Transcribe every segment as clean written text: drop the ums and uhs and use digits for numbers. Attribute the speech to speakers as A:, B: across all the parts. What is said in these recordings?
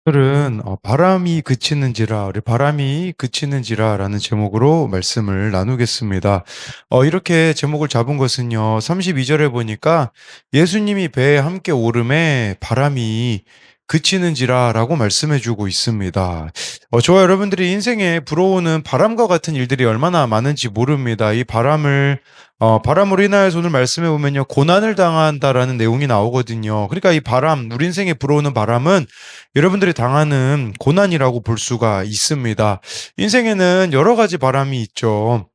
A: 오늘은 바람이 그치는지라, 우리 바람이 그치는지라라는 제목으로 말씀을 나누겠습니다. 이렇게 제목을 잡은 것은요, 32절에 보니까 예수님이 배에 함께 오름에 바람이 그치는지라라고 말씀해주고 있습니다. 저와 여러분들이 인생에 불어오는 바람과 같은 일들이 얼마나 많은지 모릅니다. 이 바람으로 인하여서 오늘 말씀해 보면요, 고난을 당한다라는 내용이 나오거든요. 그러니까 이 바람, 우리 인생에 불어오는 바람은 여러분들이 당하는 고난이라고 볼 수가 있습니다. 인생에는 여러 가지 바람이 있죠.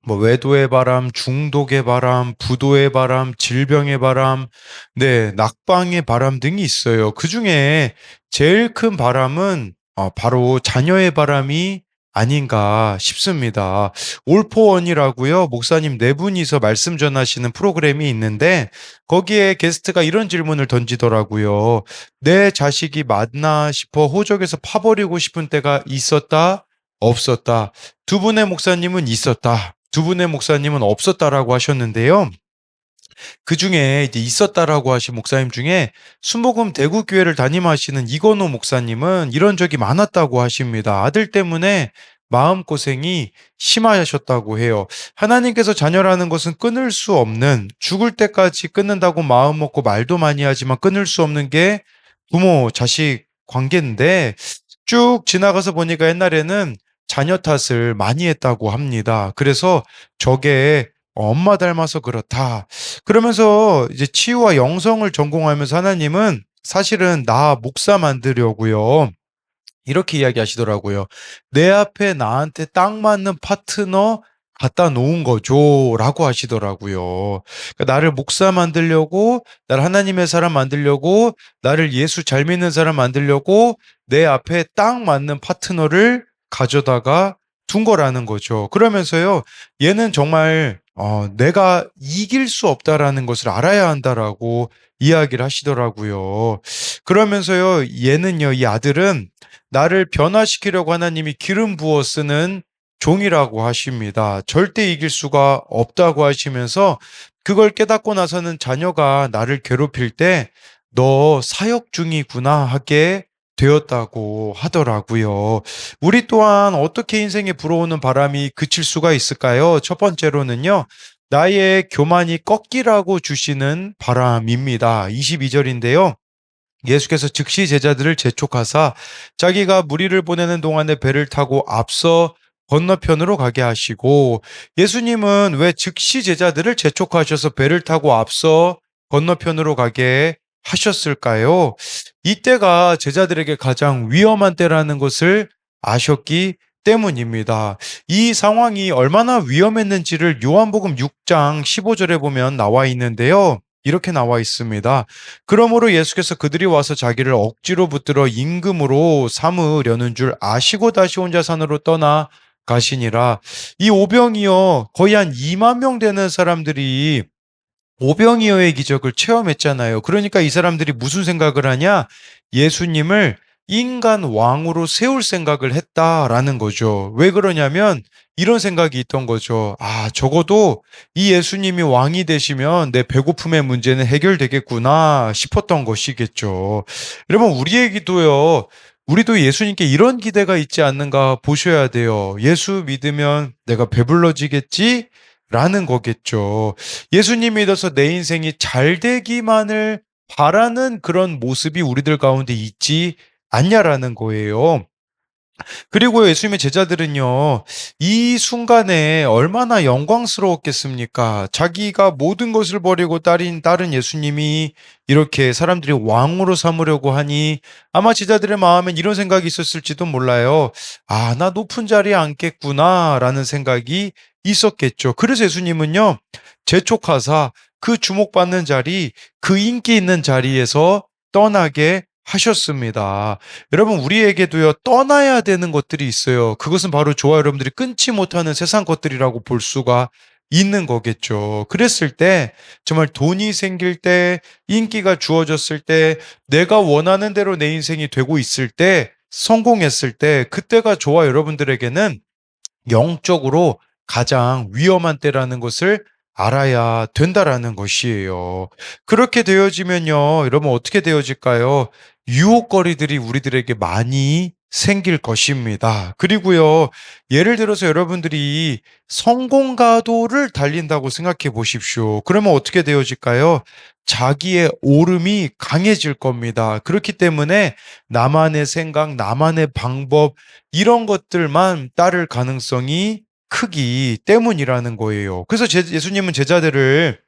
A: 외도의 바람, 중독의 바람, 부도의 바람, 질병의 바람, 네, 낙방의 바람 등이 있어요. 그 중에 제일 큰 바람은 바로 자녀의 바람이 아닌가 싶습니다. 올포원이라고요. 목사님 네 분이서 말씀 전하시는 프로그램이 있는데 거기에 게스트가 이런 질문을 던지더라고요. 내 자식이 맞나 싶어 호적에서 파버리고 싶은 때가 있었다? 없었다? 두 분의 목사님은 있었다. 두 분의 목사님은 없었다라고 하셨는데요. 그 중에 이제 있었다라고 하신 목사님 중에 순복음 대구교회를 담임하시는 이건호 목사님은 이런 적이 많았다고 하십니다. 아들 때문에 마음고생이 심하셨다고 해요. 하나님께서 자녀라는 것은 끊을 수 없는, 죽을 때까지 끊는다고 마음 먹고 말도 많이 하지만 끊을 수 없는 게 부모, 자식 관계인데 쭉 지나가서 보니까 옛날에는 자녀 탓을 많이 했다고 합니다. 그래서 저게 엄마 닮아서 그렇다. 그러면서 이제 치유와 영성을 전공하면서 하나님은 사실은 나 목사 만들려고요. 이렇게 이야기하시더라고요. 내 앞에 나한테 딱 맞는 파트너 갖다 놓은 거죠. 라고 하시더라고요. 그러니까 나를 목사 만들려고, 나를 하나님의 사람 만들려고, 나를 예수 잘 믿는 사람 만들려고 내 앞에 딱 맞는 파트너를 가져다가 둔 거라는 거죠. 그러면서요, 얘는 정말 내가 이길 수 없다라는 것을 알아야 한다라고 이야기를 하시더라고요. 그러면서요, 얘는요, 이 아들은 나를 변화시키려고 하나님이 기름 부어 쓰는 종이라고 하십니다. 절대 이길 수가 없다고 하시면서 그걸 깨닫고 나서는 자녀가 나를 괴롭힐 때 너 사역 중이구나 하게 되었다고 하더라고요. 우리 또한 어떻게 인생에 불어오는 바람이 그칠 수가 있을까요? 첫 번째로는요, 나의 교만이 꺾이라고 주시는 바람입니다. 22절인데요. 예수께서 즉시 제자들을 재촉하사 자기가 무리를 보내는 동안에 배를 타고 앞서 건너편으로 가게 하시고, 예수님은 왜 즉시 제자들을 재촉하셔서 배를 타고 앞서 건너편으로 가게 하셨을까요? 이때가 제자들에게 가장 위험한 때라는 것을 아셨기 때문입니다. 이 상황이 얼마나 위험했는지를 요한복음 6장 15절에 보면 나와 있는데요. 이렇게 나와 있습니다. 그러므로 예수께서 그들이 와서 자기를 억지로 붙들어 임금으로 삼으려는 줄 아시고 다시 혼자 산으로 떠나 가시니라. 이 오병이어 거의 한 2만 명 되는 사람들이 오병이어의 기적을 체험했잖아요. 그러니까 이 사람들이 무슨 생각을 하냐? 예수님을 인간 왕으로 세울 생각을 했다라는 거죠. 왜 그러냐면 이런 생각이 있던 거죠. 아, 적어도 이 예수님이 왕이 되시면 내 배고픔의 문제는 해결되겠구나 싶었던 것이겠죠. 여러분, 우리의 기도요. 우리도 예수님께 이런 기대가 있지 않는가 보셔야 돼요. 예수 믿으면 내가 배불러지겠지? 라는 거겠죠. 예수님 믿어서 내 인생이 잘 되기만을 바라는 그런 모습이 우리들 가운데 있지 않냐라는 거예요. 그리고 예수님의 제자들은요, 이 순간에 얼마나 영광스러웠겠습니까? 자기가 모든 것을 버리고 따른 예수님이 이렇게 사람들이 왕으로 삼으려고 하니 아마 제자들의 마음엔 이런 생각이 있었을지도 몰라요. 아, 나 높은 자리에 앉겠구나, 라는 생각이 있었겠죠. 그래서 예수님은요, 재촉하사 그 주목받는 자리, 그 인기 있는 자리에서 떠나게 하셨습니다. 여러분, 우리에게도요, 떠나야 되는 것들이 있어요. 그것은 바로 저와 여러분들이 끊지 못하는 세상 것들이라고 볼 수가 있는 거겠죠. 그랬을 때, 정말 돈이 생길 때, 인기가 주어졌을 때, 내가 원하는 대로 내 인생이 되고 있을 때, 성공했을 때, 그때가 저와 여러분들에게는 영적으로 가장 위험한 때라는 것을 알아야 된다라는 것이에요. 그렇게 되어지면요, 여러분 어떻게 되어질까요? 유혹거리들이 우리들에게 많이 생길 것입니다. 그리고요, 예를 들어서 여러분들이 성공가도를 달린다고 생각해 보십시오. 그러면 어떻게 되어질까요? 자기의 오름이 강해질 겁니다. 그렇기 때문에 나만의 생각, 나만의 방법, 이런 것들만 따를 가능성이 크기 때문이라는 거예요. 그래서 예수님은 제자들을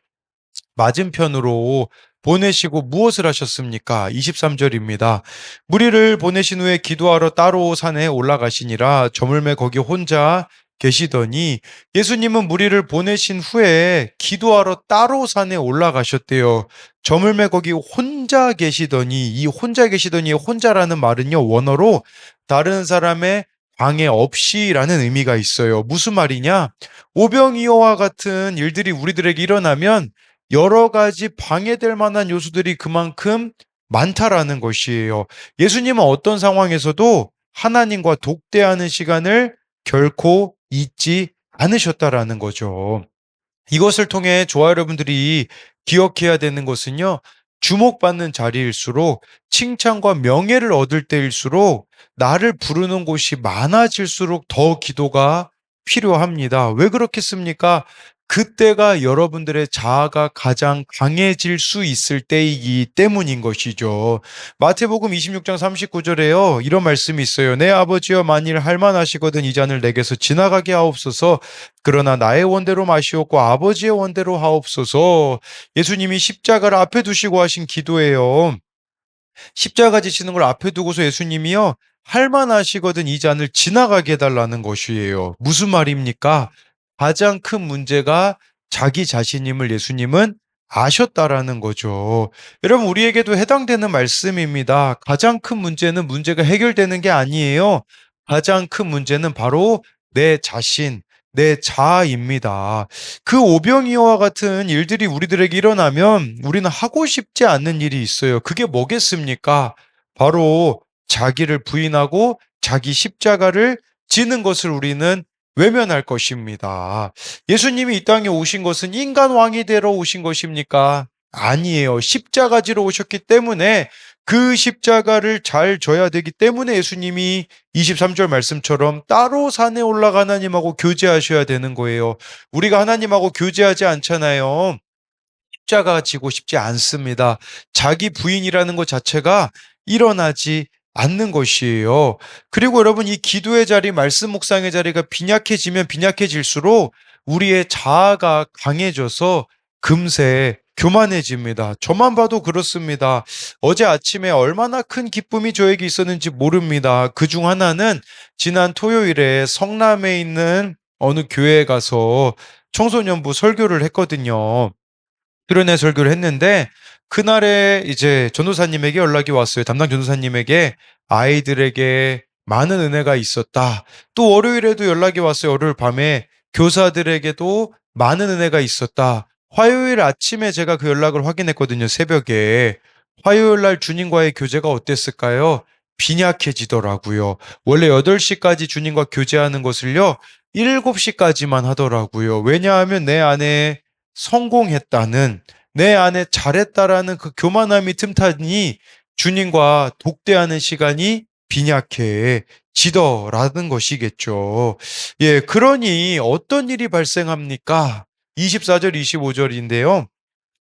A: 맞은편으로 보내시고 무엇을 하셨습니까? 23절입니다. 무리를 보내신 후에 기도하러 따로 산에 올라가시니라. 저물매 거기 혼자 계시더니 예수님은 무리를 보내신 후에 기도하러 따로 산에 올라가셨대요. 저물매 거기 혼자 계시더니, 이 혼자 계시더니 혼자라는 말은요, 원어로 다른 사람의 방해 없이라는 의미가 있어요. 무슨 말이냐? 오병이어와 같은 일들이 우리들에게 일어나면 여러 가지 방해될 만한 요소들이 그만큼 많다라는 것이에요. 예수님은 어떤 상황에서도 하나님과 독대하는 시간을 결코 잊지 않으셨다라는 거죠. 이것을 통해 저와 여러분들이 기억해야 되는 것은요, 주목받는 자리일수록 칭찬과 명예를 얻을 때일수록 나를 부르는 곳이 많아질수록 더 기도가 필요합니다. 왜 그렇겠습니까? 그때가 여러분들의 자아가 가장 강해질 수 있을 때이기 때문인 것이죠. 마태복음 26장 39절에요. 이런 말씀이 있어요. 내 아버지여 만일 할만하시거든 이 잔을 내게서 지나가게 하옵소서. 그러나 나의 원대로 마시옵고 아버지의 원대로 하옵소서. 예수님이 십자가를 앞에 두시고 하신 기도예요. 십자가 지시는 걸 앞에 두고서 예수님이요, 할만하시거든 이 잔을 지나가게 해달라는 것이에요. 무슨 말입니까? 가장 큰 문제가 자기 자신임을 예수님은 아셨다라는 거죠. 여러분, 우리에게도 해당되는 말씀입니다. 가장 큰 문제는 문제가 해결되는 게 아니에요. 가장 큰 문제는 바로 내 자신, 내 자아입니다. 그 오병이어와 같은 일들이 우리들에게 일어나면 우리는 하고 싶지 않는 일이 있어요. 그게 뭐겠습니까? 바로 자기를 부인하고 자기 십자가를 지는 것을 우리는 외면할 것입니다. 예수님이 이 땅에 오신 것은 인간 왕이 되러 오신 것입니까? 아니에요. 십자가 지러 오셨기 때문에 그 십자가를 잘 져야 되기 때문에 예수님이 23절 말씀처럼 따로 산에 올라가 하나님하고 교제하셔야 되는 거예요. 우리가 하나님하고 교제하지 않잖아요. 십자가 지고 싶지 않습니다. 자기 부인이라는 것 자체가 일어나지 않는 것이에요. 그리고 여러분, 이 기도의 자리, 말씀 묵상의 자리가 빈약해지면 빈약해질수록 우리의 자아가 강해져서 금세 교만해집니다. 저만 봐도 그렇습니다. 어제 아침에 얼마나 큰 기쁨이 저에게 있었는지 모릅니다. 그중 하나는 지난 토요일에 성남에 있는 어느 교회에 가서 청소년부 설교를 했거든요. 수련회 설교를 했는데 그날에 이제 전도사님에게 연락이 왔어요. 담당 전도사님에게 아이들에게 많은 은혜가 있었다. 또 월요일에도 연락이 왔어요. 월요일 밤에 교사들에게도 많은 은혜가 있었다. 화요일 아침에 제가 그 연락을 확인했거든요. 새벽에. 화요일 날 주님과의 교제가 어땠을까요? 빈약해지더라고요. 원래 8시까지 주님과 교제하는 것을요, 7시까지만 하더라고요. 왜냐하면 내 안에 성공했다는, 내 안에 잘했다라는 그 교만함이 틈타니 주님과 독대하는 시간이 빈약해지더라는 것이겠죠. 예, 그러니 어떤 일이 발생합니까? 24절, 25절인데요.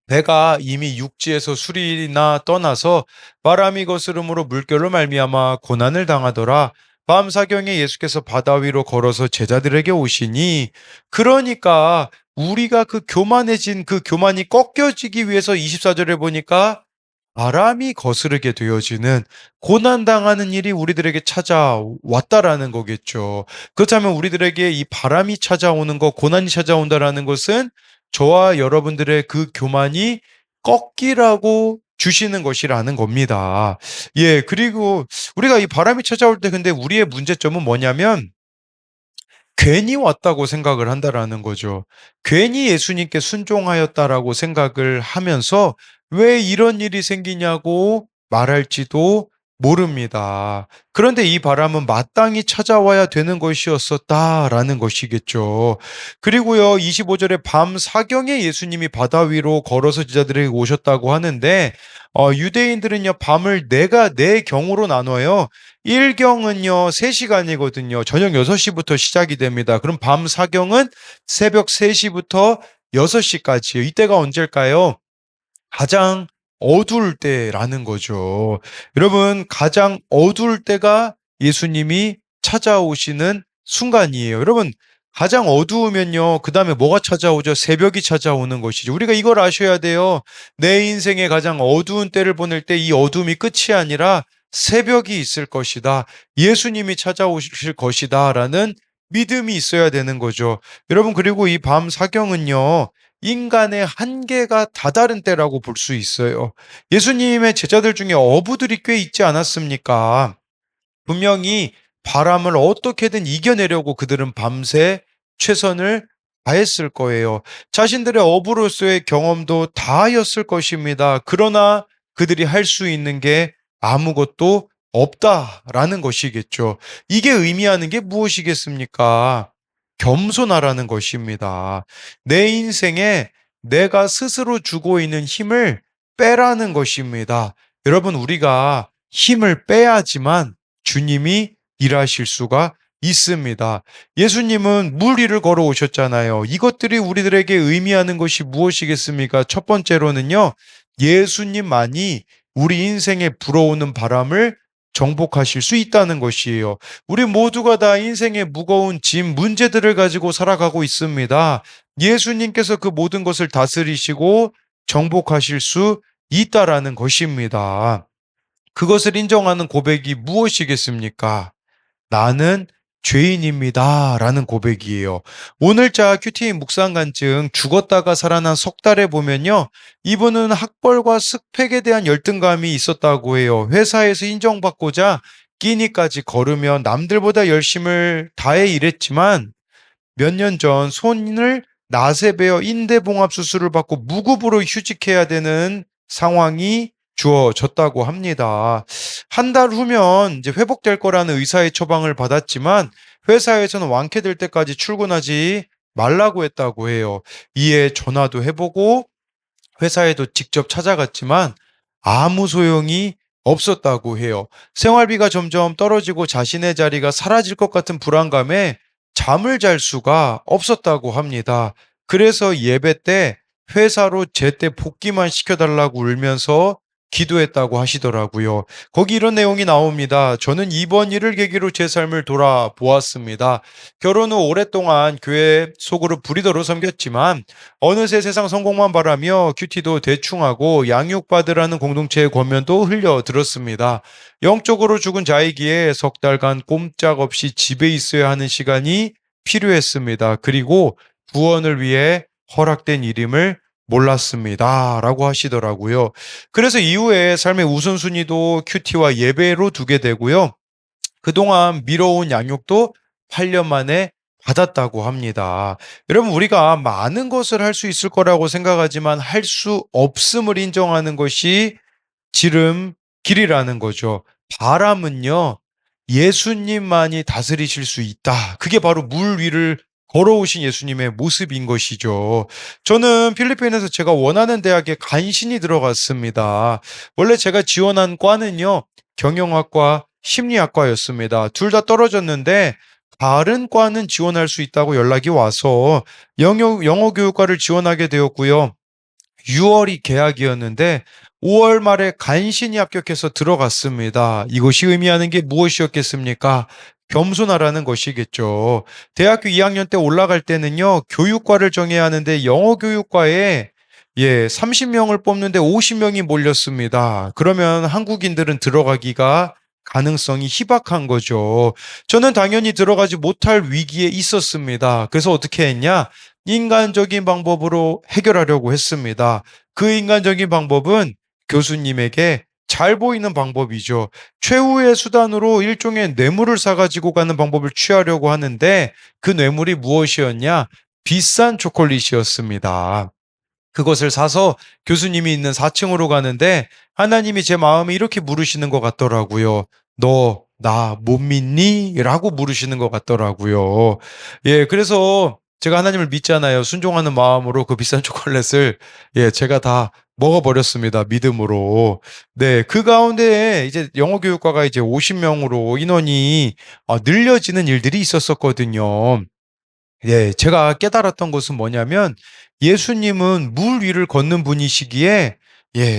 A: 배가 이미 육지에서 수리나 떠나서 바람이 거스름으로 물결로 말미암아 고난을 당하더라. 밤 사경에 예수께서 바다 위로 걸어서 제자들에게 오시니, 그러니까 우리가 그 교만해진 그 교만이 꺾여지기 위해서 24절에 보니까 바람이 거스르게 되어지는, 고난당하는 일이 우리들에게 찾아왔다라는 거겠죠. 그렇다면 우리들에게 이 바람이 찾아오는 것, 고난이 찾아온다라는 것은 저와 여러분들의 그 교만이 꺾이라고 주시는 것이라는 겁니다. 예, 그리고 우리가 이 바람이 찾아올 때 근데 우리의 문제점은 뭐냐면 괜히 왔다고 생각을 한다라는 거죠. 괜히 예수님께 순종하였다라고 생각을 하면서 왜 이런 일이 생기냐고 말할지도 모릅니다. 그런데 이 바람은 마땅히 찾아와야 되는 것이었었다라는 것이겠죠. 그리고요, 25절에 밤 사경에 예수님이 바다 위로 걸어서 제자들에게 오셨다고 하는데, 유대인들은요, 밤을 네 경으로 나눠요. 1경은요, 3시간이거든요. 저녁 6시부터 시작이 됩니다. 그럼 밤 4경은 새벽 3시부터 6시까지요. 이때가 언제일까요? 가장 어두울 때라는 거죠. 여러분, 가장 어두울 때가 예수님이 찾아오시는 순간이에요. 여러분, 가장 어두우면요, 그 다음에 뭐가 찾아오죠? 새벽이 찾아오는 것이죠. 우리가 이걸 아셔야 돼요. 내 인생의 가장 어두운 때를 보낼 때 이 어둠이 끝이 아니라 새벽이 있을 것이다. 예수님이 찾아오실 것이다. 라는 믿음이 있어야 되는 거죠. 여러분, 그리고 이 밤 사경은요, 인간의 한계가 다다른 때라고 볼 수 있어요. 예수님의 제자들 중에 어부들이 꽤 있지 않았습니까? 분명히 바람을 어떻게든 이겨내려고 그들은 밤새 최선을 다했을 거예요. 자신들의 어부로서의 경험도 다하였을 것입니다. 그러나 그들이 할 수 있는 게 아무것도 없다라는 것이겠죠. 이게 의미하는 게 무엇이겠습니까? 겸손하라는 것입니다. 내 인생에 내가 스스로 주고 있는 힘을 빼라는 것입니다. 여러분, 우리가 힘을 빼야지만 주님이 일하실 수가 있습니다. 예수님은 물 위를 걸어오셨잖아요. 이것들이 우리들에게 의미하는 것이 무엇이겠습니까? 첫 번째로는요, 예수님만이 우리 인생에 불어오는 바람을 정복하실 수 있다는 것이에요. 우리 모두가 다 인생의 무거운 짐, 문제들을 가지고 살아가고 있습니다. 예수님께서 그 모든 것을 다스리시고 정복하실 수 있다라는 것입니다. 그것을 인정하는 고백이 무엇이겠습니까? 나는 죄인입니다. 라는 고백이에요. 오늘자 큐티 묵상간증 죽었다가 살아난 석 달에 보면요. 이분은 학벌과 스펙에 대한 열등감이 있었다고 해요. 회사에서 인정받고자 끼니까지 걸으며 남들보다 열심을 다해 일했지만 몇 년 전 손을 낫에 베어 인대봉합 수술을 받고 무급으로 휴직해야 되는 상황이 주어졌다고 합니다. 한 달 후면 이제 회복될 거라는 의사의 처방을 받았지만 회사에서는 완쾌될 때까지 출근하지 말라고 했다고 해요. 이에 전화도 해보고 회사에도 직접 찾아갔지만 아무 소용이 없었다고 해요. 생활비가 점점 떨어지고 자신의 자리가 사라질 것 같은 불안감에 잠을 잘 수가 없었다고 합니다. 그래서 예배 때 회사로 제때 복귀만 시켜달라고 울면서 기도했다고 하시더라고요. 거기 이런 내용이 나옵니다. 저는 이번 일을 계기로 제 삶을 돌아보았습니다. 결혼 후 오랫동안 교회 속으로 부리도록 섬겼지만 어느새 세상 성공만 바라며 큐티도 대충하고 양육받으라는 공동체의 권면도 흘려 들었습니다. 영적으로 죽은 자이기에 석 달간 꼼짝없이 집에 있어야 하는 시간이 필요했습니다. 그리고 구원을 위해 허락된 일임을 몰랐습니다. 라고 하시더라고요. 그래서 이후에 삶의 우선순위도 큐티와 예배로 두게 되고요. 그동안 미뤄온 양육도 8년 만에 받았다고 합니다. 여러분, 우리가 많은 것을 할 수 있을 거라고 생각하지만 할 수 없음을 인정하는 것이 지름길이라는 거죠. 바람은요, 예수님만이 다스리실 수 있다. 그게 바로 물 위를 걸어오신 예수님의 모습인 것이죠. 저는 필리핀에서 제가 원하는 대학에 간신히 들어갔습니다. 원래 제가 지원한 과는요, 경영학과, 심리학과였습니다. 둘 다 떨어졌는데 다른 과는 지원할 수 있다고 연락이 와서 영어 교육과를 지원하게 되었고요. 6월이 개학이었는데 5월 말에 간신히 합격해서 들어갔습니다. 이것이 의미하는 게 무엇이었겠습니까? 겸손하라는 것이겠죠. 대학교 2학년 때 올라갈 때는요, 교육과를 정해야 하는데 영어 교육과에 30명을 뽑는데 50명이 몰렸습니다. 그러면 한국인들은 들어가기가 가능성이 희박한 거죠. 저는 당연히 들어가지 못할 위기에 있었습니다. 그래서 어떻게 했냐? 인간적인 방법으로 해결하려고 했습니다. 그 인간적인 방법은 교수님에게 잘 보이는 방법이죠. 최후의 수단으로 일종의 뇌물을 사가지고 가는 방법을 취하려고 하는데 그 뇌물이 무엇이었냐? 비싼 초콜릿이었습니다. 그것을 사서 교수님이 있는 4층으로 가는데 하나님이 제 마음에 이렇게 물으시는 것 같더라고요. 너 나 못 믿니? 라고 물으시는 것 같더라고요. 그래서 제가 하나님을 믿잖아요. 순종하는 마음으로 그 비싼 초콜릿을 제가 다 먹어버렸습니다. 믿음으로. 네. 그 가운데 이제 영어 교육과가 이제 50명으로 인원이 늘려지는 일들이 있었었거든요. 예. 제가 깨달았던 것은 뭐냐면 예수님은 물 위를 걷는 분이시기에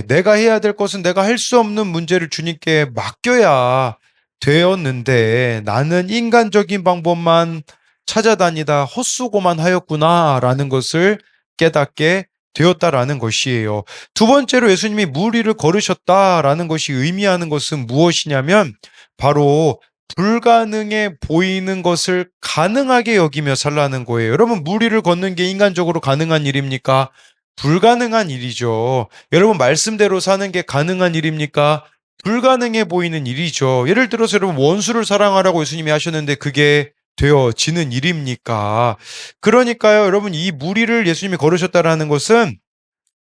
A: 내가 해야 될 것은 내가 할 수 없는 문제를 주님께 맡겨야 되었는데 '나는 인간적인 방법만 찾아다니다 헛수고만 하였구나.'라는 것을 깨닫게 되었다라는 것이에요. 두 번째로 예수님이 물 위를 걸으셨다라는 것이 의미하는 것은 무엇이냐면 바로 불가능해 보이는 것을 가능하게 여기며 살라는 거예요. 여러분, 물 위를 걷는 게 인간적으로 가능한 일입니까? 불가능한 일이죠. 여러분, 말씀대로 사는 게 가능한 일입니까? 불가능해 보이는 일이죠. 예를 들어서 여러분, 원수를 사랑하라고 예수님이 하셨는데 그게 되어지는 일입니까? 그러니까요, 여러분, 이 물 위를 예수님이 걸으셨다라는 것은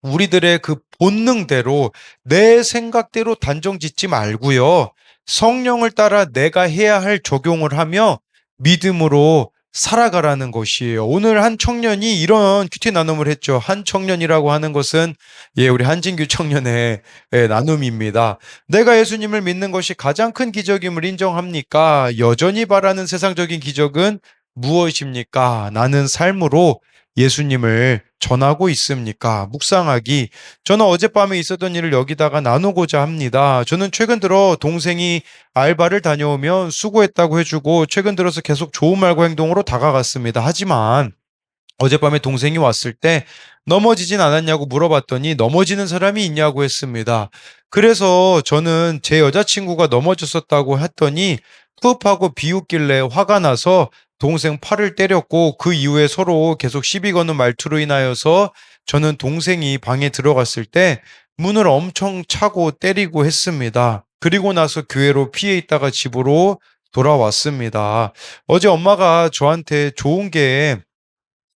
A: 우리들의 그 본능대로 내 생각대로 단정 짓지 말고요. 성령을 따라 내가 해야 할 적용을 하며 믿음으로 살아가라는 것이에요. 오늘 한 청년이 이런 큐티 나눔을 했죠. 한 청년이라고 하는 것은 우리 한진규 청년의 나눔입니다. 내가 예수님을 믿는 것이 가장 큰 기적임을 인정합니까? 여전히 바라는 세상적인 기적은 무엇입니까? 나는 삶으로 예수님을 전하고 있습니까? 묵상하기. 저는 어젯밤에 있었던 일을 여기다가 나누고자 합니다. 저는 최근 들어 동생이 알바를 다녀오면 수고했다고 해주고 최근 들어서 계속 좋은 말과 행동으로 다가갔습니다. 하지만 어젯밤에 동생이 왔을 때 넘어지진 않았냐고 물어봤더니 넘어지는 사람이 있냐고 했습니다. 그래서 저는 제 여자친구가 넘어졌었다고 했더니 푸업하고 비웃길래 화가 나서 동생 팔을 때렸고 그 이후에 서로 계속 시비 거는 말투로 인하여서 저는 동생이 방에 들어갔을 때 문을 엄청 차고 때리고 했습니다. 그리고 나서 교회로 피해 있다가 집으로 돌아왔습니다. 어제 엄마가 저한테 좋은 게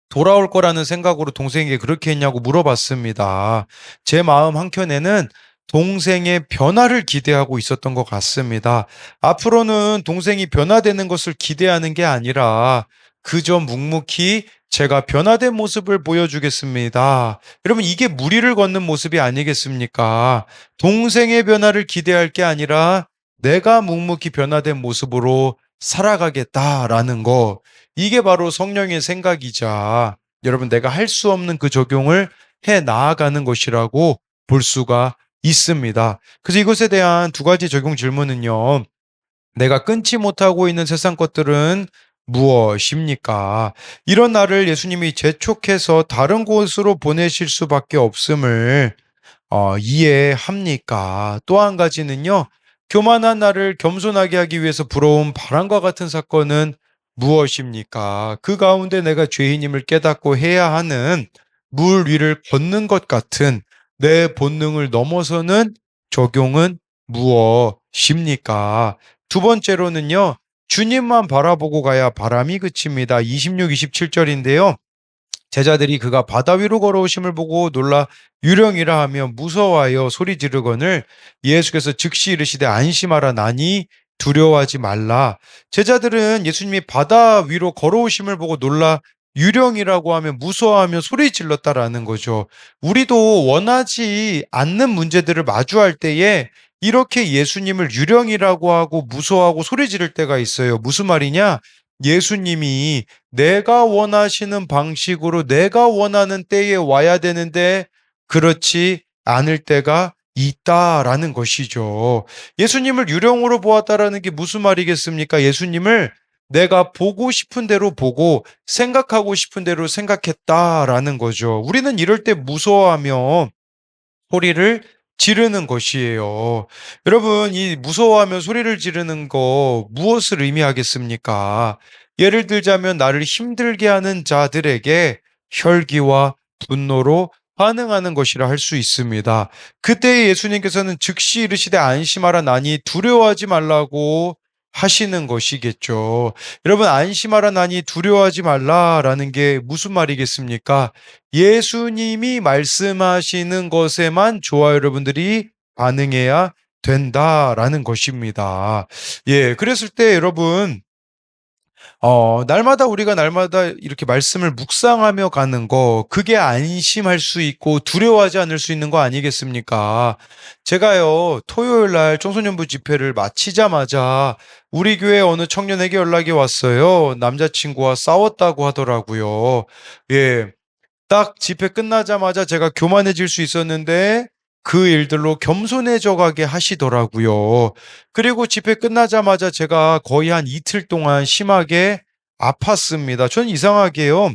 A: 돌아올 거라는 생각으로 동생에게 그렇게 했냐고 물어봤습니다. 제 마음 한켠에는 동생의 변화를 기대하고 있었던 것 같습니다. 앞으로는 동생이 변화되는 것을 기대하는 게 아니라 그저 묵묵히 제가 변화된 모습을 보여주겠습니다. 여러분, 이게 무리를 걷는 모습이 아니겠습니까? 동생의 변화를 기대할 게 아니라 내가 묵묵히 변화된 모습으로 살아가겠다라는 거. 이게 바로 성령의 생각이자 여러분 내가 할 수 없는 그 적용을 해 나아가는 것이라고 볼 수가 있습니다. 그래서 이것에 대한 두 가지 적용 질문은요. 내가 끊지 못하고 있는 세상 것들은 무엇입니까? 이런 나를 예수님이 재촉해서 다른 곳으로 보내실 수밖에 없음을 이해합니까? 또 한 가지는요. 교만한 나를 겸손하게 하기 위해서 불어온 바람과 같은 사건은 무엇입니까? 그 가운데 내가 죄인임을 깨닫고 해야 하는 물 위를 걷는 것 같은 내 본능을 넘어서는 적용은 무엇입니까? 두 번째로는요. 주님만 바라보고 가야 바람이 그칩니다. 26, 27절인데요. 제자들이 그가 바다 위로 걸어오심을 보고 놀라 유령이라 하며 무서워하여 소리 지르거늘 예수께서 즉시 이르시되 안심하라 나니 두려워하지 말라. 제자들은 예수님이 바다 위로 걸어오심을 보고 놀라 유령이라고 하며 무서워하며 소리 질렀다라는 거죠. 우리도 원하지 않는 문제들을 마주할 때에 이렇게 예수님을 유령이라고 하고 무서워하고 소리 지를 때가 있어요. 무슨 말이냐? 예수님이 내가 원하시는 방식으로 내가 원하는 때에 와야 되는데 그렇지 않을 때가 있다라는 것이죠. 예수님을 유령으로 보았다라는 게 무슨 말이겠습니까? 예수님을 내가 보고 싶은 대로 보고 생각하고 싶은 대로 생각했다라는 거죠. 우리는 이럴 때 무서워하며 소리를 지르는 것이에요. 여러분, 이 무서워하며 소리를 지르는 거 무엇을 의미하겠습니까? 예를 들자면 나를 힘들게 하는 자들에게 혈기와 분노로 반응하는 것이라 할 수 있습니다. 그때 예수님께서는 즉시 이르시되 안심하라 나니 두려워하지 말라고 하시는 것이겠죠. 여러분, 안심하라 나니 두려워하지 말라라는 게 무슨 말이겠습니까? 예수님이 말씀하시는 것에만 저와 여러분들이 반응해야 된다라는 것입니다. 그랬을 때 여러분, 날마다 이렇게 말씀을 묵상하며 가는 거, 그게 안심할 수 있고 두려워하지 않을 수 있는 거 아니겠습니까? 제가요, 토요일 날 청소년부 집회를 마치자마자 우리 교회 어느 청년에게 연락이 왔어요. 남자친구와 싸웠다고 하더라고요. 예. 딱 집회 끝나자마자 제가 교만해질 수 있었는데 그 일들로 겸손해져 가게 하시더라고요. 그리고 집회 끝나자마자 제가 거의 한 이틀 동안 심하게 아팠습니다. 전 이상하게요.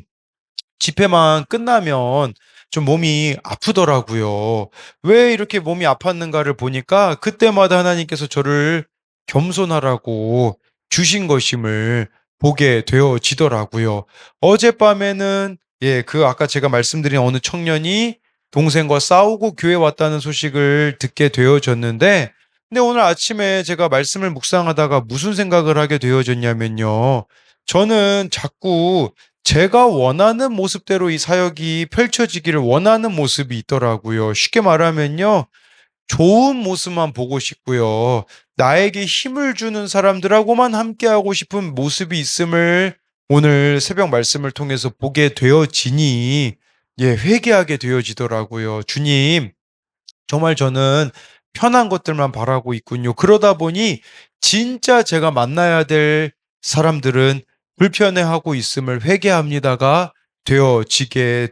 A: 집회만 끝나면 좀 몸이 아프더라고요. 왜 이렇게 몸이 아팠는가를 보니까 그때마다 하나님께서 저를 겸손하라고 주신 것임을 보게 되어지더라고요. 어젯밤에는 아까 제가 말씀드린 어느 청년이 동생과 싸우고 교회 왔다는 소식을 듣게 되어졌는데, 근데 오늘 아침에 제가 말씀을 묵상하다가 무슨 생각을 하게 되어졌냐면요. 저는 자꾸 제가 원하는 모습대로 이 사역이 펼쳐지기를 원하는 모습이 있더라고요. 쉽게 말하면요. 좋은 모습만 보고 싶고요. 나에게 힘을 주는 사람들하고만 함께하고 싶은 모습이 있음을 오늘 새벽 말씀을 통해서 보게 되어지니, 회개하게 되어지더라고요. 주님, 정말 저는 편한 것들만 바라고 있군요. 그러다 보니 진짜 제가 만나야 될 사람들은 불편해하고 있음을 회개합니다가 되어지게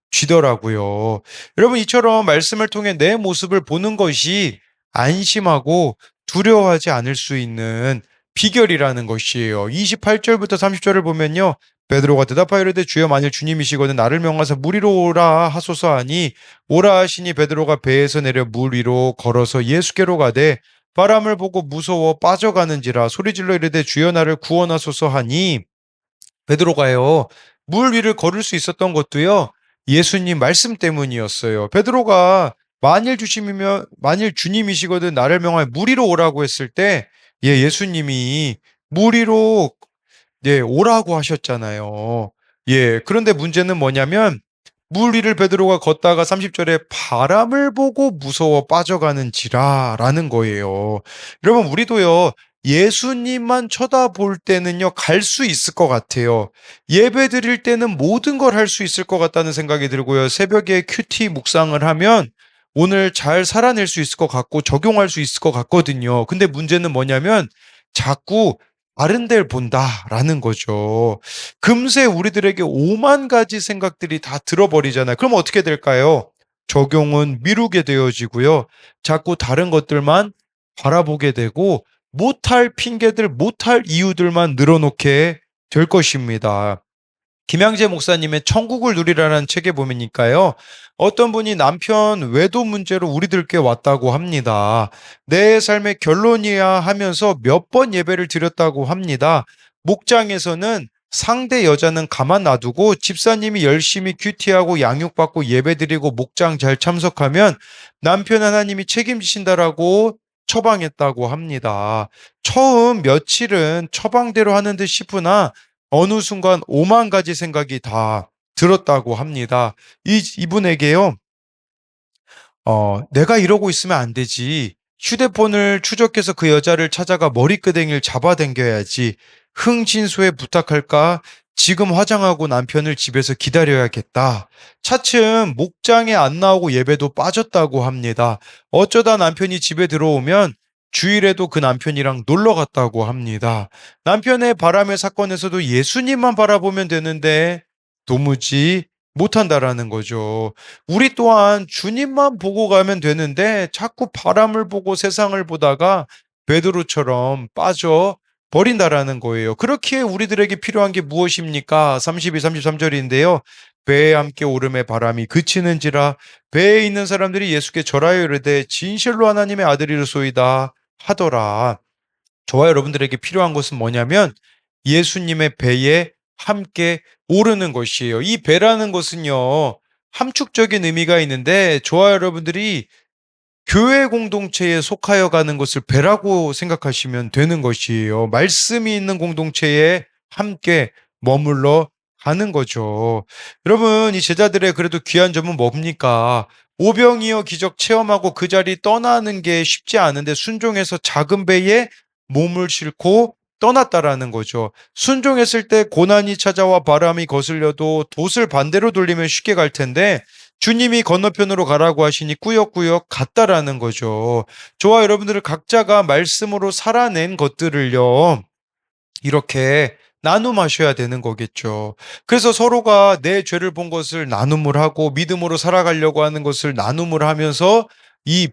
A: 쥐더라고요. 여러분, 이처럼 말씀을 통해 내 모습을 보는 것이 안심하고 두려워하지 않을 수 있는 비결이라는 것이에요. 28절부터 30절을 보면요. 베드로가 대답하여 이르되 주여 만일 주님이시거든 나를 명하사 물 위로 오라 하소서 하니 오라 하시니 베드로가 배에서 내려 물 위로 걸어서 예수께로 가되 바람을 보고 무서워 빠져가는지라 소리질러 이르되 주여 나를 구원하소서 하니 베드로가요 물 위를 걸을 수 있었던 것도요 예수님 말씀 때문이었어요. 베드로가 만일 주님이시거든 나를 명하여 물 위로 오라고 했을 때 예수님이 물 위로 오라고 하셨잖아요. 그런데 문제는 뭐냐면 물 위를 베드로가 걷다가 30절에 바람을 보고 무서워 빠져가는지라라는 거예요. 여러분, 우리도요, 예수님만 쳐다볼 때는요, 갈 수 있을 것 같아요. 예배 드릴 때는 모든 걸 할 수 있을 것 같다는 생각이 들고요. 새벽에 큐티 묵상을 하면 오늘 잘 살아낼 수 있을 것 같고 적용할 수 있을 것 같거든요. 근데 문제는 뭐냐면 자꾸 다른 데를 본다라는 거죠. 금세 우리들에게 오만 가지 생각들이 다 들어버리잖아요. 그럼 어떻게 될까요? 적용은 미루게 되어지고요. 자꾸 다른 것들만 바라보게 되고 못할 핑계들, 못할 이유들만 늘어놓게 될 것입니다. 김양재 목사님의 천국을 누리라는 책에 보면니까요. 어떤 분이 남편 외도 문제로 우리들께 왔다고 합니다. 내 삶의 결론이야 하면서 몇 번 예배를 드렸다고 합니다. 목장에서는 상대 여자는 가만 놔두고 집사님이 열심히 큐티하고 양육받고 예배드리고 목장 잘 참석하면 남편 하나님이 책임지신다라고 처방했다고 합니다. 처음 며칠은 처방대로 하는 듯 싶으나 어느 순간 오만 가지 생각이 다 들었다고 합니다. 이분에게요, 내가 이러고 있으면 안 되지. 휴대폰을 추적해서 그 여자를 찾아가 머리끄댕이를 잡아당겨야지. 흥진소에 부탁할까? 지금 화장하고 남편을 집에서 기다려야겠다. 차츰 목장에 안 나오고 예배도 빠졌다고 합니다. 어쩌다 남편이 집에 들어오면 주일에도 그 남편이랑 놀러 갔다고 합니다. 남편의 바람의 사건에서도 예수님만 바라보면 되는데 도무지 못한다라는 거죠. 우리 또한 주님만 보고 가면 되는데 자꾸 바람을 보고 세상을 보다가 베드로처럼 빠져 버린다라는 거예요. 그렇기에 우리들에게 필요한 게 무엇입니까? 32, 33절인데요. 배에 함께 오름에 바람이 그치는지라 배에 있는 사람들이 예수께 절하여 이르되 진실로 하나님의 아들이로소이다 하더라. 저와 여러분들에게 필요한 것은 뭐냐면 예수님의 배에 함께 오르는 것이에요. 이 배라는 것은요, 함축적인 의미가 있는데 저와 여러분들이 교회 공동체에 속하여 가는 것을 배라고 생각하시면 되는 것이에요. 말씀이 있는 공동체에 함께 머물러 가는 거죠. 여러분, 이 제자들의 그래도 귀한 점은 뭡니까? 오병이어 기적 체험하고 그 자리 떠나는 게 쉽지 않은데 순종해서 작은 배에 몸을 싣고 떠났다라는 거죠. 순종했을 때 고난이 찾아와 바람이 거슬려도 돛을 반대로 돌리면 쉽게 갈 텐데 주님이 건너편으로 가라고 하시니 꾸역꾸역 갔다라는 거죠. 저와 여러분들을 각자가 말씀으로 살아낸 것들을요, 이렇게 나눔하셔야 되는 거겠죠. 그래서 서로가 내 죄를 본 것을 나눔을 하고 믿음으로 살아가려고 하는 것을 나눔을 하면서 이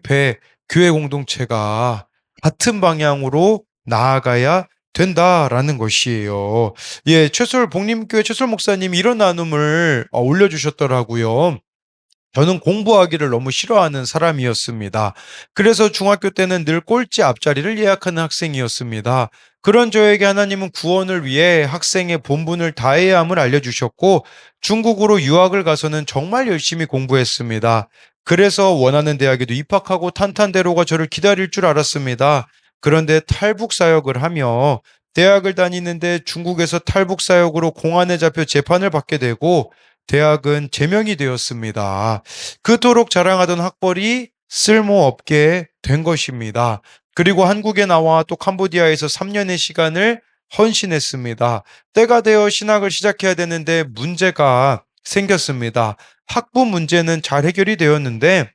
A: 교회 공동체가 같은 방향으로 나아가야 된다라는 것이에요. 예, 최솔 복림교회 최솔 목사님이 이런 나눔을 올려주셨더라고요. 저는 공부하기를 너무 싫어하는 사람이었습니다. 그래서 중학교 때는 늘 꼴찌 앞자리를 예약하는 학생이었습니다. 그런 저에게 하나님은 구원을 위해 학생의 본분을 다해야 함을 알려주셨고, 중국으로 유학을 가서는 정말 열심히 공부했습니다. 그래서 원하는 대학에도 입학하고 탄탄대로가 저를 기다릴 줄 알았습니다. 그런데 탈북 사역을 하며 대학을 다니는데 중국에서 탈북 사역으로 공안에 잡혀 재판을 받게 되고, 대학은 제명이 되었습니다. 그토록 자랑하던 학벌이 쓸모없게 된 것입니다. 그리고 한국에 나와 또 캄보디아에서 3년의 시간을 헌신했습니다. 때가 되어 신학을 시작해야 되는데 문제가 생겼습니다. 학부 문제는 잘 해결이 되었는데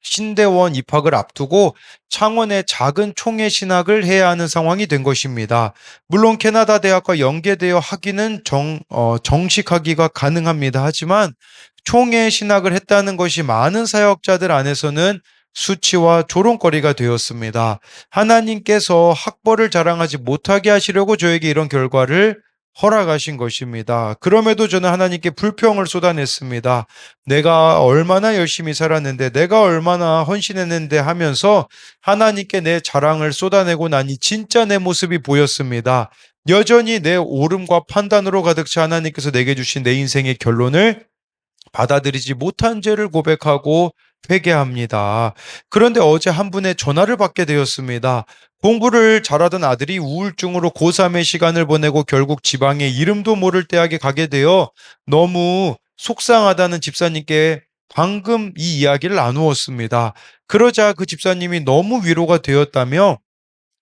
A: 신대원 입학을 앞두고 창원의 작은 총회 신학을 해야 하는 상황이 된 것입니다. 물론 캐나다 대학과 연계되어 학위는 정식학위가 가능합니다. 하지만 총회 신학을 했다는 것이 많은 사역자들 안에서는 수치와 조롱거리가 되었습니다. 하나님께서 학벌을 자랑하지 못하게 하시려고 저에게 이런 결과를 허락하신 것입니다. 그럼에도 저는 하나님께 불평을 쏟아냈습니다. 내가 얼마나 열심히 살았는데, 내가 얼마나 헌신했는데 하면서 하나님께 내 자랑을 쏟아내고 나니 진짜 내 모습이 보였습니다. 여전히 내 옳음과 판단으로 가득 차 하나님께서 내게 주신 내 인생의 결론을 받아들이지 못한 죄를 고백하고 회개합니다. 그런데 어제 한 분의 전화를 받게 되었습니다. 공부를 잘하던 아들이 우울증으로 고3의 시간을 보내고 결국 지방의 이름도 모를 대학에 가게 되어 너무 속상하다는 집사님께 방금 이 이야기를 나누었습니다. 그러자 그 집사님이 너무 위로가 되었다며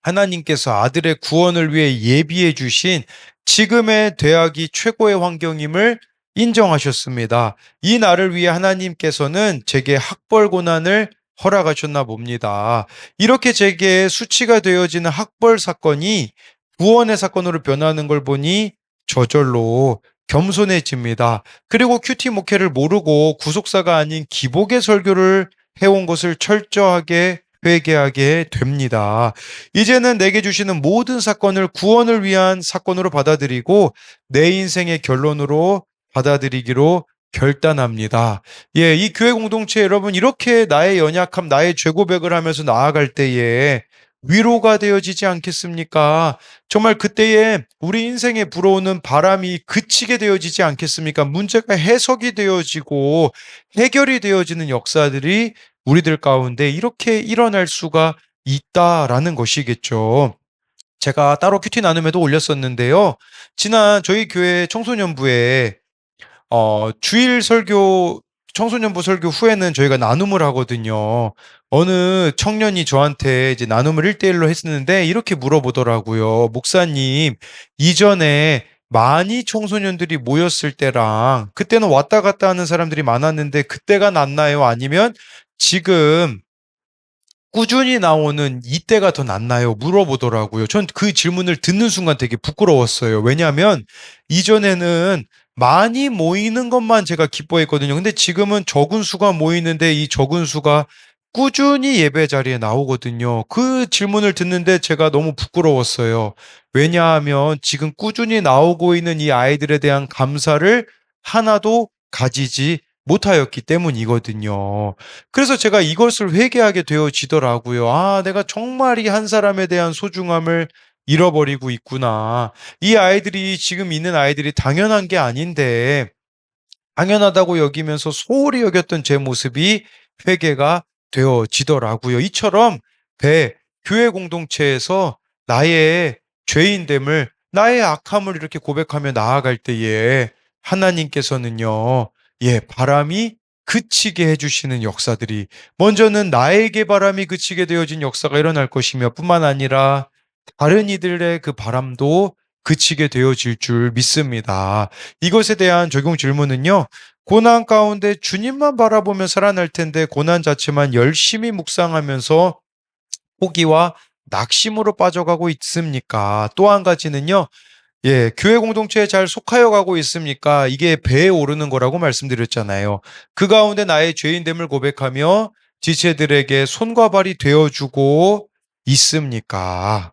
A: 하나님께서 아들의 구원을 위해 예비해 주신 지금의 대학이 최고의 환경임을 인정하셨습니다. 이 날을 위해 하나님께서는 제게 학벌 고난을 허락하셨나 봅니다. 이렇게 제게 수치가 되어지는 학벌 사건이 구원의 사건으로 변하는 걸 보니 저절로 겸손해집니다. 그리고 큐티 목회를 모르고 구속사가 아닌 기복의 설교를 해온 것을 철저하게 회개하게 됩니다. 이제는 내게 주시는 모든 사건을 구원을 위한 사건으로 받아들이고 내 인생의 결론으로 받아들이기로 결단합니다. 예, 이 교회 공동체 여러분 이렇게 나의 연약함, 나의 죄 고백을 하면서 나아갈 때에 위로가 되어지지 않겠습니까? 정말 그때에 우리 인생에 불어오는 바람이 그치게 되어지지 않겠습니까? 문제가 해석이 되어지고 해결이 되어지는 역사들이 우리들 가운데 이렇게 일어날 수가 있다라는 것이겠죠. 제가 따로 큐티 나눔에도 올렸었는데요. 지난 저희 교회 청소년부에 주일 설교, 청소년부 설교 후에는 저희가 나눔을 하거든요. 어느 청년이 저한테 이제 나눔을 1대1로 했었는데 이렇게 물어보더라고요. 목사님, 이전에 많이 청소년들이 모였을 때랑 그때는 왔다 갔다 하는 사람들이 많았는데 그때가 낫나요? 아니면 지금 꾸준히 나오는 이때가 더 낫나요? 물어보더라고요. 전 그 질문을 듣는 순간 되게 부끄러웠어요. 왜냐하면 이전에는 많이 모이는 것만 제가 기뻐했거든요. 근데 지금은 적은 수가 모이는데 이 적은 수가 꾸준히 예배 자리에 나오거든요. 그 질문을 듣는데 제가 너무 부끄러웠어요. 왜냐하면 지금 꾸준히 나오고 있는 이 아이들에 대한 감사를 하나도 가지지 못하였기 때문이거든요. 그래서 제가 이것을 회개하게 되어지더라고요. 아, 내가 정말 이 한 사람에 대한 소중함을 잃어버리고 있구나. 이 아이들이 지금 있는 아이들이 당연한 게 아닌데 당연하다고 여기면서 소홀히 여겼던 제 모습이 회개가 되어지더라고요. 이처럼 교회 공동체에서 나의 죄인됨을, 나의 악함을 이렇게 고백하며 나아갈 때에 하나님께서는요, 예, 바람이 그치게 해주시는 역사들이, 먼저는 나에게 바람이 그치게 되어진 역사가 일어날 것이며 뿐만 아니라 다른 이들의 그 바람도 그치게 되어질 줄 믿습니다. 이것에 대한 적용 질문은요. 고난 가운데 주님만 바라보며 살아날 텐데 고난 자체만 열심히 묵상하면서 포기와 낙심으로 빠져가고 있습니까? 또 한 가지는요. 예, 교회 공동체에 잘 속하여 가고 있습니까? 이게 배에 오르는 거라고 말씀드렸잖아요. 그 가운데 나의 죄인됨을 고백하며 지체들에게 손과 발이 되어주고 있습니까?